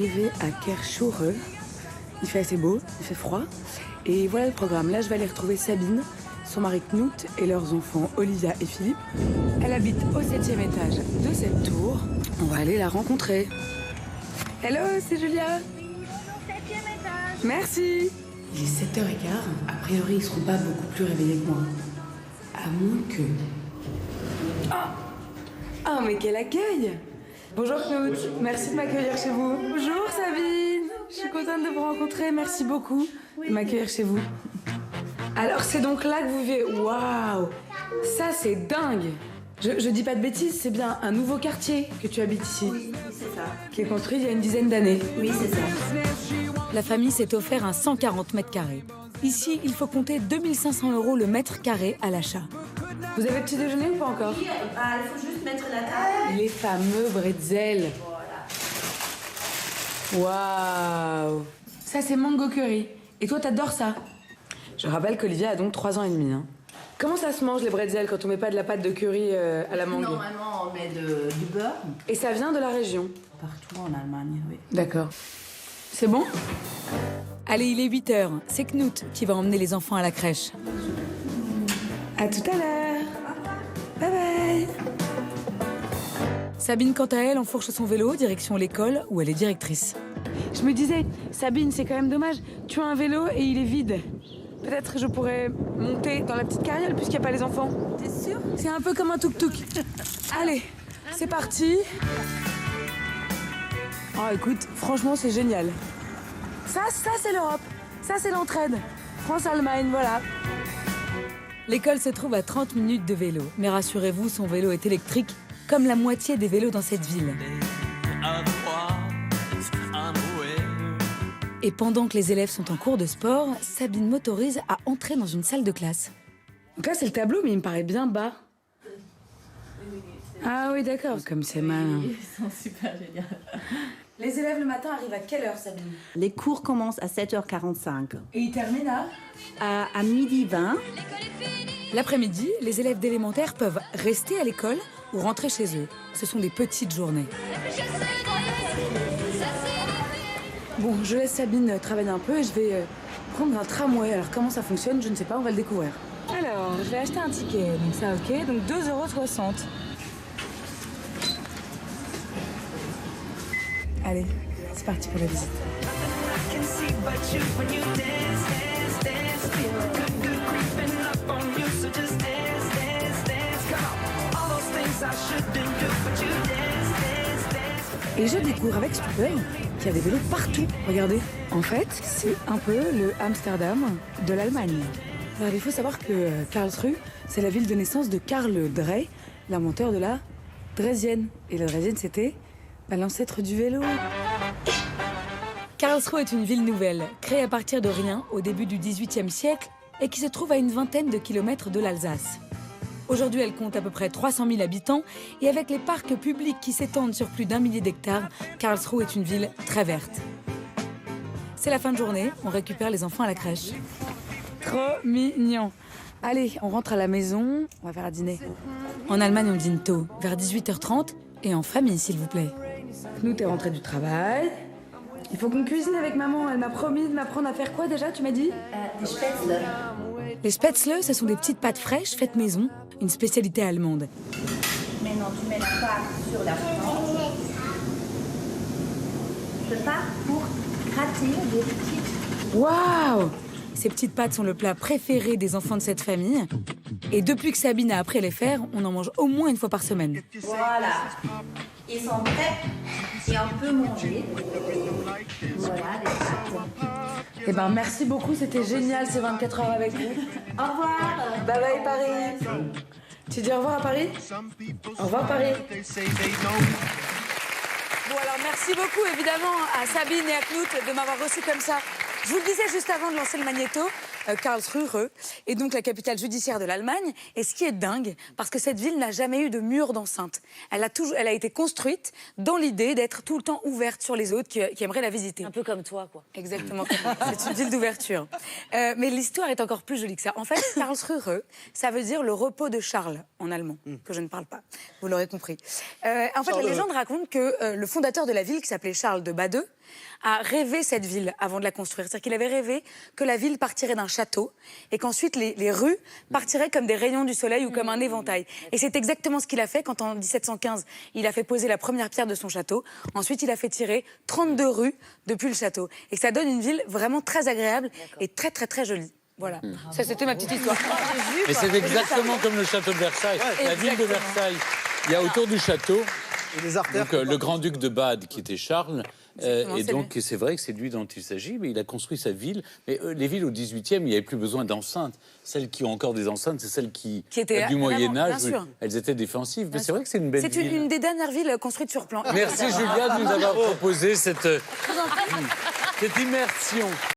arrivée à Kerschure. Il fait assez beau, il fait froid. Et voilà le programme. Là, je vais aller retrouver Sabine, son mari Knut et leurs enfants Olivia et Philippe. Elle habite au 7e étage de cette tour. On va aller la rencontrer. Hello, c'est Julia. Bonjour, 7e étage. Merci. Il est 7h15. A priori, ils seront pas beaucoup plus réveillés que moi. À moins que... Oh, mais quel accueil! Bonjour Knut, merci de m'accueillir chez vous. Bonjour Sabine, je suis contente de vous rencontrer, merci beaucoup de m'accueillir chez vous. Alors c'est donc là que vous vivez, waouh! Ça c'est dingue! Je dis pas de bêtises, c'est bien un nouveau quartier que tu habites ici. Oui, c'est ça. Qui est construit il y a une dizaine d'années. Oui, c'est ça. La famille s'est offert un 140 mètres carrés. Ici, il faut compter 2500 € le mètre carré à l'achat. Vous avez petit déjeuner ou pas encore? Il faut juste mettre la table. Les fameux bretzels. Waouh! Ça, c'est mango curry. Et toi, t'adores ça? Je rappelle qu'Olivia a donc 3 ans et demi. Comment ça se mange, les bretzels, quand on met pas de la pâte de curry à la mangue? Normalement, on met du beurre. Et ça vient de la région? Partout en Allemagne, oui. D'accord. C'est bon? Allez, il est 8h. C'est Knut qui va emmener les enfants à la crèche. À tout à l'heure. Bye bye. Sabine, quant à elle, enfourche son vélo, direction l'école où elle est directrice. Je me disais, Sabine, c'est quand même dommage. Tu as un vélo et il est vide. Peut-être que je pourrais monter dans la petite carriole puisqu'il n'y a pas les enfants. T'es sûr? C'est un peu comme un tuk-tuk. Allez, c'est parti. Oh, écoute, franchement, c'est génial. Ça c'est l'Europe. Ça, c'est l'entraide. France-Allemagne, voilà. L'école se trouve à 30 minutes de vélo. Mais rassurez-vous, son vélo est électrique, comme la moitié des vélos dans cette ville. Et pendant que les élèves sont en cours de sport, Sabine m'autorise à entrer dans une salle de classe. Donc là, c'est le tableau, mais il me paraît bien bas. Ah oui, d'accord. Comme c'est malin. Ils sont super géniaux. Les élèves le matin arrivent à quelle heure, Sabine? Les cours commencent à 7h45. Et ils terminent à À midi 20. L'après-midi, les élèves d'élémentaire peuvent rester à l'école ou rentrer chez eux. Ce sont des petites journées. Bon, je laisse Sabine travailler un peu et je vais prendre un tramway. Alors comment ça fonctionne, je ne sais pas, on va le découvrir. Alors, je vais acheter un ticket, donc ça ok, donc 2,60 €. Allez, c'est parti pour la visite. Et je découvre avec stupeur qu'il y a des vélos partout. Regardez. En fait, c'est un peu le Amsterdam de l'Allemagne. Alors, il faut savoir que Karlsruhe, c'est la ville de naissance de Karl Drey, l'inventeur de la draisienne. Et la draisienne, c'était l'ancêtre du vélo. Karlsruhe est une ville nouvelle, créée à partir de rien au début du XVIIIe siècle et qui se trouve à une vingtaine de kilomètres de l'Alsace. Aujourd'hui, elle compte à peu près 300 000 habitants et avec les parcs publics qui s'étendent sur plus d'1 millier d'hectares, Karlsruhe est une ville très verte. C'est la fin de journée, on récupère les enfants à la crèche. Trop mignon. Allez, on rentre à la maison, on va faire à dîner. En Allemagne, on dîne tôt, vers 18h30 et en famille, s'il vous plaît. Knut est rentré du travail. Il faut qu'on cuisine avec maman. Elle m'a promis de m'apprendre à faire quoi déjà, tu m'as dit? Des spätzle. Les spätzle, ce sont des petites pâtes fraîches faites maison, une spécialité allemande. Maintenant, tu mets la pâte sur la planche. Je pars pour gratter des petites. Waouh! Ces petites pâtes sont le plat préféré des enfants de cette famille. Et depuis que Sabine a appris à les faire, on en mange au moins une fois par semaine. Voilà. Ils sont prêts et on peut manger. Voilà, les pâtes. Eh ben, merci beaucoup, c'était génial ces 24 heures avec vous. Au revoir. Bye bye Paris. Tu dis au revoir à Paris? Au revoir Paris. Bon alors merci beaucoup évidemment à Sabine et à Knut de m'avoir reçu comme ça. Je vous le disais juste avant de lancer le magnéto, Karlsruhe est donc la capitale judiciaire de l'Allemagne. Et ce qui est dingue, parce que cette ville n'a jamais eu de mur d'enceinte. Elle a été construite dans l'idée d'être tout le temps ouverte sur les autres qui aimeraient la visiter. Un peu comme toi, quoi. Exactement. C'est une ville d'ouverture. Mais l'histoire est encore plus jolie que ça. En fait, Karlsruhe, ça veut dire le repos de Charles en allemand, que je ne parle pas. Vous l'aurez compris. En fait, la légende raconte que le fondateur de la ville, qui s'appelait Charles de Bade, a rêvé cette ville avant de la construire. C'est-à-dire qu'il avait rêvé que la ville partirait d'un château et qu'ensuite les rues partiraient comme des rayons du soleil ou comme un éventail. Et c'est exactement ce qu'il a fait quand en 1715, il a fait poser la première pierre de son château. Ensuite, il a fait tirer 32 rues depuis le château. Et ça donne une ville vraiment très agréable et très, très, très jolie. Voilà, ça c'était ma petite histoire. Et c'est exactement comme le château de Versailles, la ville de Versailles. Il y a autour du château donc, le grand-duc de Bade, qui était Charles. Et donc, c'est vrai que c'est de lui dont il s'agit, mais il a construit sa ville. Mais les villes au XVIIIe, il n'y avait plus besoin d'enceintes. Celles qui ont encore des enceintes, c'est celles qui étaient du Moyen-Âge. Elles étaient défensives. Mais c'est vrai que c'est une belle ville. C'est une des dernières villes construites sur plan. Merci Julia de nous avoir proposé cette immersion.